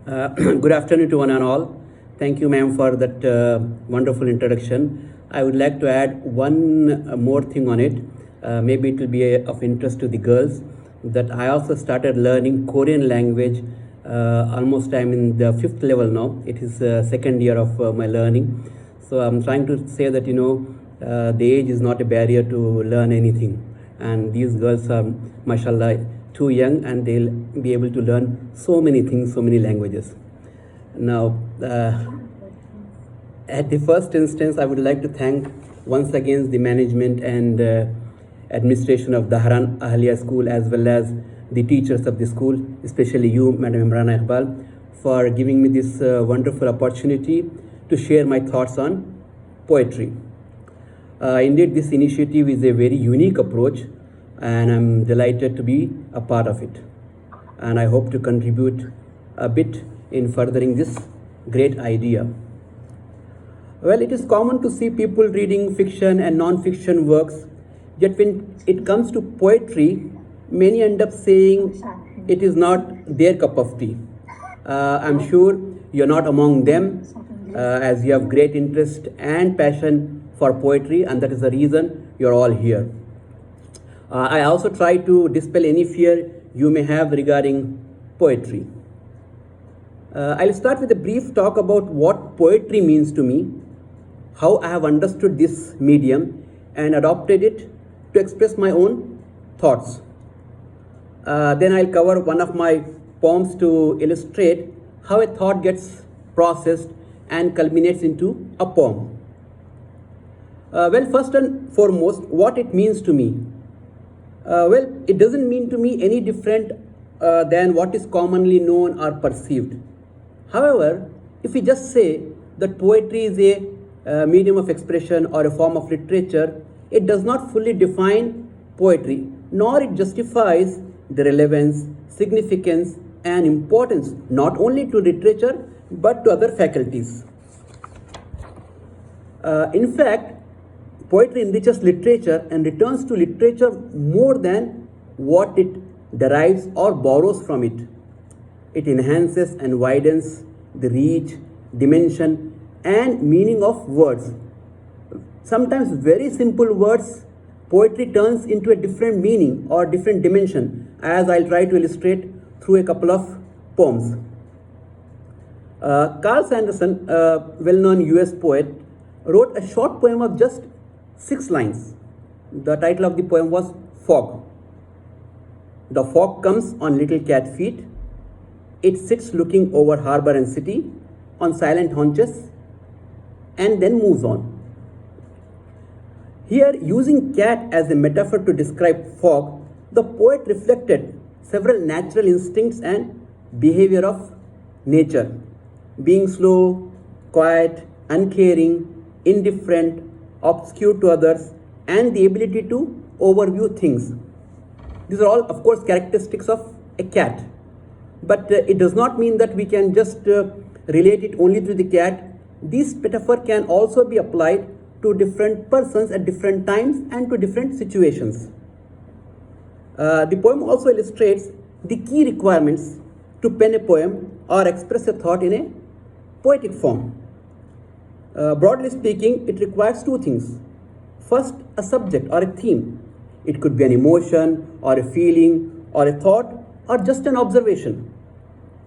Good afternoon to one and all. Thank you, ma'am, for that wonderful introduction. I would like to add one more thing on it. Maybe it will be of interest to the girls. That I also started learning Korean language. Almost I'm in the fifth level now. It is second year of my learning. So I'm trying to say that the age is not a barrier to learn anything. And these girls are, mashallah, too young, and they'll be able to learn so many things, so many languages. Now, at the first instance, I would like to thank once again the management and administration of Dhahran Ahliya school, as well as the teachers of the school, especially you, Madam Imrana Iqbal, for giving me this wonderful opportunity to share my thoughts on poetry. Indeed, this initiative is a very unique approach, and I'm delighted to be a part of it. And I hope to contribute a bit in furthering this great idea. Well, it is common to see people reading fiction and non-fiction works, yet when it comes to poetry, many end up saying it is not their cup of tea. I'm sure you're not among them, as you have great interest and passion for poetry, and that is the reason you're all here. I also try to dispel any fear you may have regarding poetry. I'll start with a brief talk about what poetry means to me, how I have understood this medium and adopted it to express my own thoughts. Then I'll cover one of my poems to illustrate how a thought gets processed and culminates into a poem. Well, first and foremost, what it means to me. Well, it doesn't mean to me any different than what is commonly known or perceived. However, if we just say that poetry is a medium of expression or a form of literature, it does not fully define poetry, nor it justifies the relevance, significance, and importance not only to literature but to other faculties. In fact, poetry enriches literature and returns to literature more than what it derives or borrows from it. It enhances and widens the reach, dimension, and meaning of words. Sometimes very simple words, poetry turns into a different meaning or different dimension, as I'll try to illustrate through a couple of poems. Carl Sanderson, a well-known US poet, wrote a short poem of just 6 lines. The title of the poem was Fog. The fog comes on little cat feet. It sits looking over harbor and city on silent haunches and then moves on. Here, using cat as a metaphor to describe fog, the poet reflected several natural instincts and behavior of nature, being slow, quiet, uncaring, indifferent, obscure to others, and the ability to overview things. These are all, of course, characteristics of a cat. But it does not mean that we can just relate it only to the cat. This metaphor can also be applied to different persons at different times and to different situations. The poem also illustrates the key requirements to pen a poem or express a thought in a poetic form. Broadly speaking, it requires 2 things. First, a subject or a theme. It could be an emotion or a feeling or a thought or just an observation.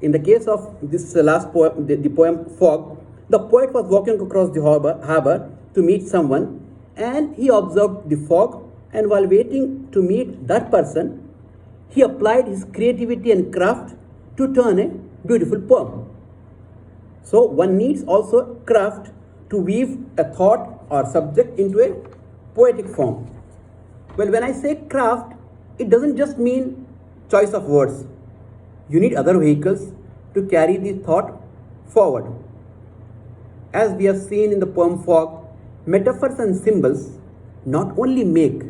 In the case of this last poem, the poem Fog, the poet was walking across the harbor to meet someone, and he observed the fog, and while waiting to meet that person, he applied his creativity and craft to turn a beautiful poem. So one needs also craft to weave a thought or subject into a poetic form. Well, when I say craft, it doesn't just mean choice of words. You need other vehicles to carry the thought forward. As we have seen in the poem Fog, metaphors and symbols not only make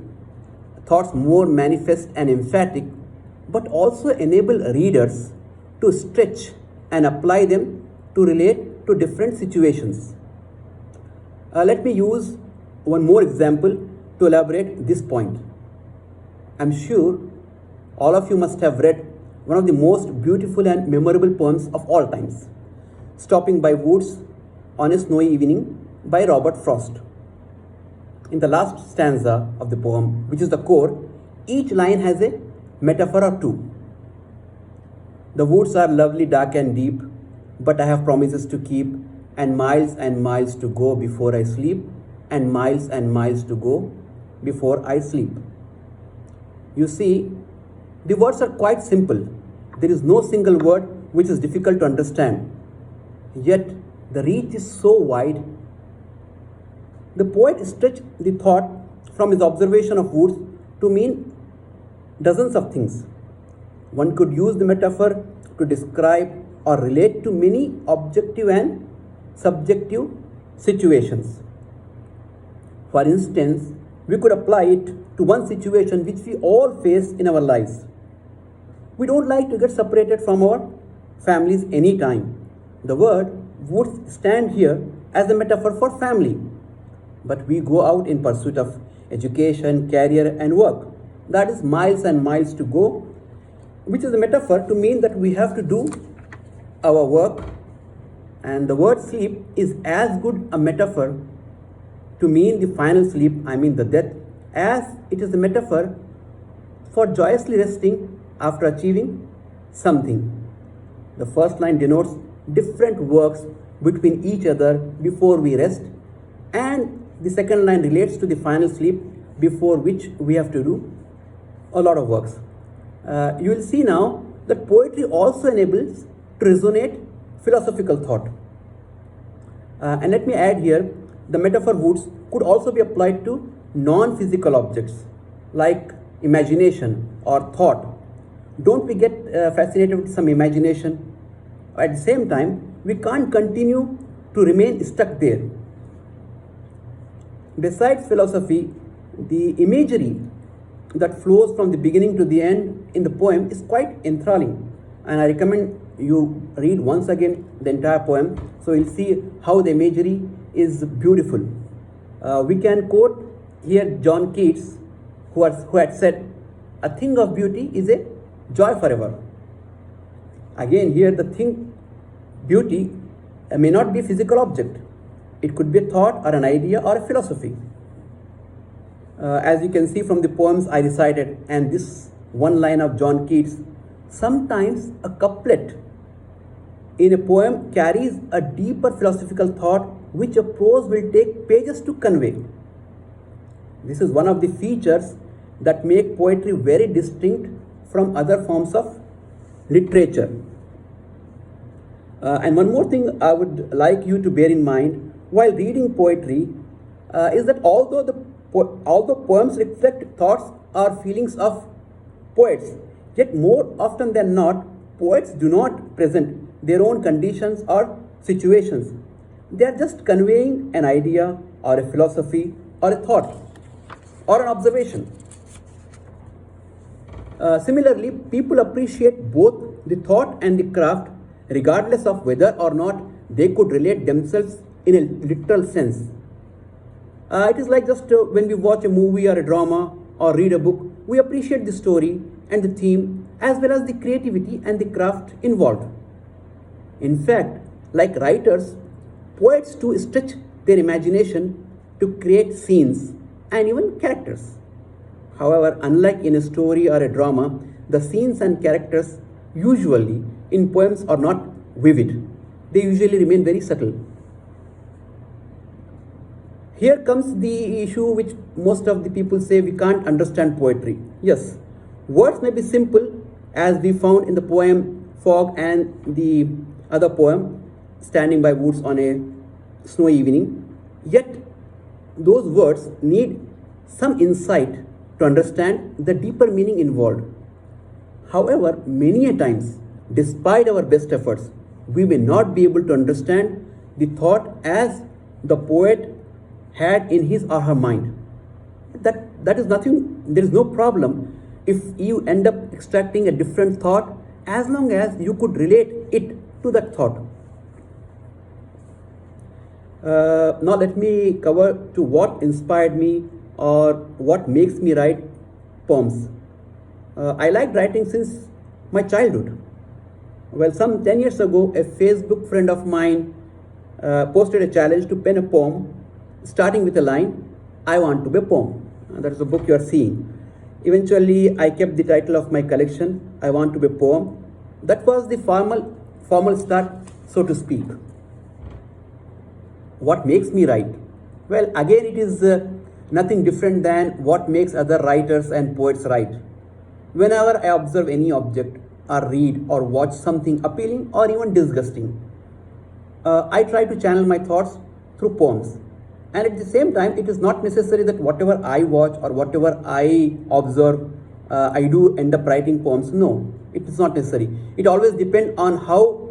thoughts more manifest and emphatic, but also enable readers to stretch and apply them to relate to different situations. Let me use one more example to elaborate this point. I'm sure all of you must have read one of the most beautiful and memorable poems of all times, Stopping by Woods on a Snowy Evening by Robert Frost. In the last stanza of the poem, which is the core, each line has a metaphor or two. The woods are lovely, dark and deep, but I have promises to keep, and miles to go before I sleep, and miles to go before I sleep. You see, the words are quite simple. There is no single word which is difficult to understand. Yet, the reach is so wide. The poet stretched the thought from his observation of woods to mean dozens of things. One could use the metaphor to describe or relate to many objective and subjective situations. For instance, we could apply it to one situation which we all face in our lives. We don't like to get separated from our families anytime. The word would stand here as a metaphor for family. But we go out in pursuit of education, career, and work. That is miles and miles to go, which is a metaphor to mean that we have to do our work. And the word sleep is as good a metaphor to mean the final sleep, I mean the death, as it is a metaphor for joyously resting after achieving something. The first line denotes different works between each other before we rest, and the second line relates to the final sleep before which we have to do a lot of works. You will see now that poetry also enables to resonate philosophical thought. And let me add here, the metaphor woods could also be applied to non-physical objects like imagination or thought. Don't we get fascinated with some imagination? At the same time, we can't continue to remain stuck there. Besides philosophy, the imagery that flows from the beginning to the end in the poem is quite enthralling, and I recommend you read once again the entire poem so you'll see how the imagery is beautiful. We can quote here John Keats, who had said, "A thing of beauty is a joy forever." Again, here the thing, beauty, may not be a physical object. It could be a thought or an idea or a philosophy. As you can see from the poems I recited and this one line of John Keats, sometimes a couplet in a poem carries a deeper philosophical thought which a prose will take pages to convey. This is one of the features that make poetry very distinct from other forms of literature. And one more thing I would like you to bear in mind while reading poetry is that although poems reflect thoughts or feelings of poets, yet more often than not, poets do not present their own conditions or situations. They are just conveying an idea or a philosophy or a thought or an observation. Similarly, people appreciate both the thought and the craft regardless of whether or not they could relate themselves in a literal sense. It is like just when we watch a movie or a drama or read a book, we appreciate the story and the theme as well as the creativity and the craft involved. In fact, like writers, poets too stretch their imagination to create scenes and even characters. However, unlike in a story or a drama, the scenes and characters usually in poems are not vivid. They usually remain very subtle. Here comes the issue which most of the people say we can't understand poetry. Yes, words may be simple as we found in the poem Fog and the other poem Standing by Woods on a Snowy Evening. Yet those words need some insight to understand the deeper meaning involved. However, many a times, despite our best efforts, we may not be able to understand the thought as the poet had in his or her mind. That is nothing, there is no problem if you end up extracting a different thought as long as you could relate it to that thought. Now let me cover to what inspired me or what makes me write poems. I liked writing since my childhood. Well, some 10 years ago, a Facebook friend of mine posted a challenge to pen a poem starting with a line, I want to be a poem. That is the book you are seeing. Eventually, I kept the title of my collection, I Want to Be a Poem. That was the formal start, so to speak. What makes me write? Well, again, it is nothing different than what makes other writers and poets write. Whenever I observe any object, or read or watch something appealing or even disgusting, I try to channel my thoughts through poems. And at the same time, it is not necessary that whatever I watch or whatever I observe, I do end up writing poems. No, it is not necessary. It always depends on how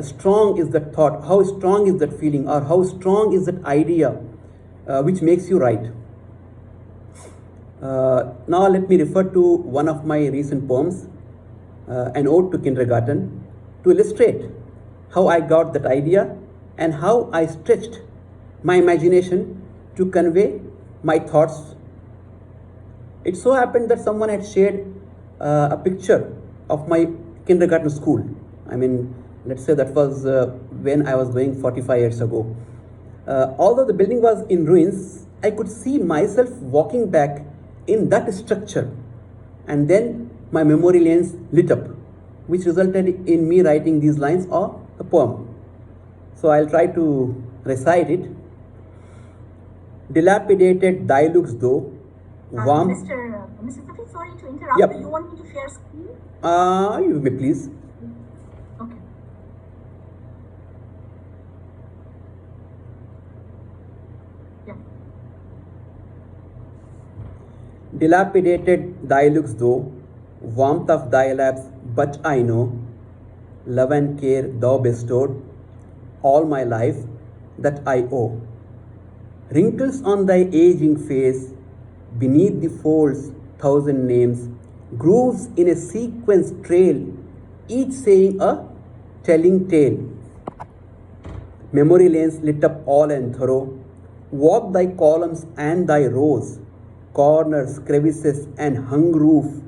strong is that thought, how strong is that feeling, or how strong is that idea which makes you write. Now let me refer to one of my recent poems, an ode to kindergarten, to illustrate how I got that idea and how I stretched my imagination to convey my thoughts. It so happened that someone had shared a picture of my kindergarten school. I mean, let's say that was when I was going 45 years ago. Although the building was in ruins, I could see myself walking back in that structure, and then my memory lanes lit up, which resulted in me writing these lines or a poem. So I'll try to recite it. Dilapidated thy looks though, warm. Mr. Safi, sorry to interrupt. Yep. Do you want me to share screen? You may please. Okay. Yeah. Dilapidated thy looks though, warmth of thy laps, but I know, love and care thou bestowed, all my life that I owe. Wrinkles on thy aging face, beneath the folds, thousand names, grooves in a sequence trail, each saying a telling tale. Memory lanes lit up all and thorough, walk thy columns and thy rows, corners, crevices, and hung roof,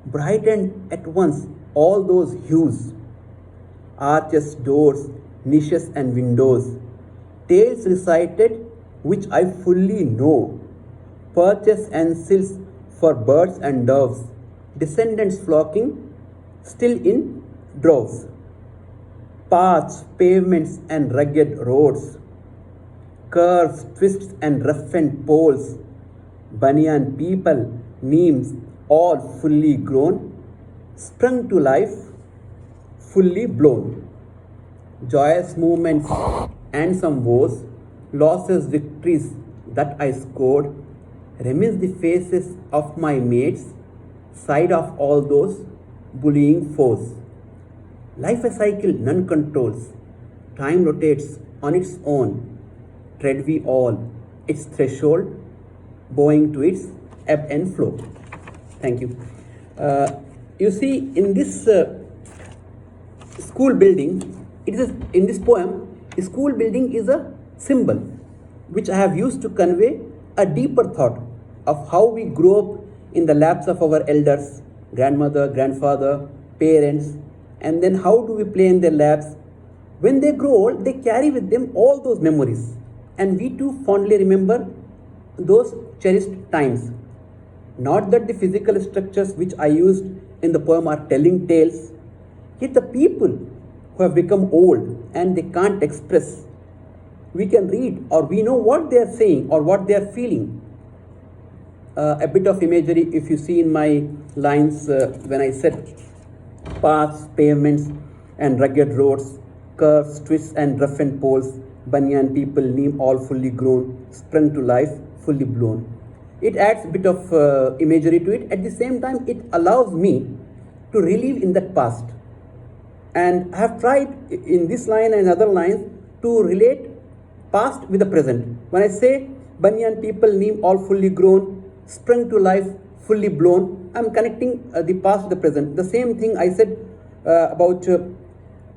brightened at once all those hues. Arches, doors, niches, and windows, tales recited which I fully know, perches and sills for birds and doves, descendants flocking still in droves. Paths, pavements, and rugged roads, curves, twists, and roughened poles, banyan people, neems, all fully grown, sprung to life, fully blown. Joyous movements and some woes, losses, victories that I scored, reminisce the faces of my mates, side of all those bullying foes. Life a cycle none controls, time rotates on its own, tread we all its threshold, bowing to its ebb and flow. Thank you. You see, in this school building, in this poem, a school building is a symbol which I have used to convey a deeper thought of how we grow up in the laps of our elders, grandmother, grandfather, parents, and then how do we play in their laps. When they grow old, they carry with them all those memories, and we too fondly remember those cherished times. Not that the physical structures which I used in the poem are telling tales, yet the people who have become old and they can't express, we can read or we know what they are saying or what they are feeling. A bit of imagery, if you see in my lines when I said paths, pavements, and rugged roads, curves, twists, and roughened poles, banyan people, neem all fully grown, sprung to life, fully blown. It adds a bit of imagery to it. At the same time, it allows me to relive in that past. And I have tried in this line and other lines to relate past with the present. When I say banyan people, neem all fully grown, sprung to life, fully blown, I am connecting the past to the present. The same thing I said about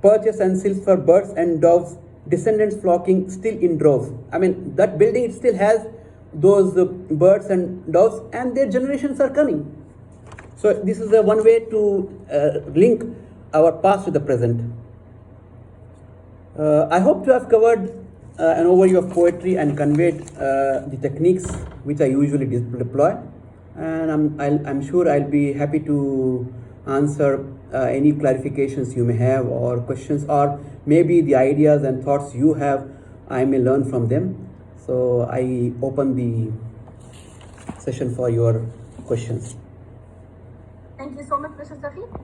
perches and sills for birds and doves, descendants flocking still in droves. I mean, that building, it still has those birds and doves, and their generations are coming. So this is the one way to link our past with the present. I hope to have covered an overview of poetry and conveyed the techniques which I usually deploy, and I'm sure I'll be happy to answer any clarifications you may have or questions, or maybe the ideas and thoughts you have, I may learn from them. So I open the session for your questions. Thank you so much, Mr. Safi.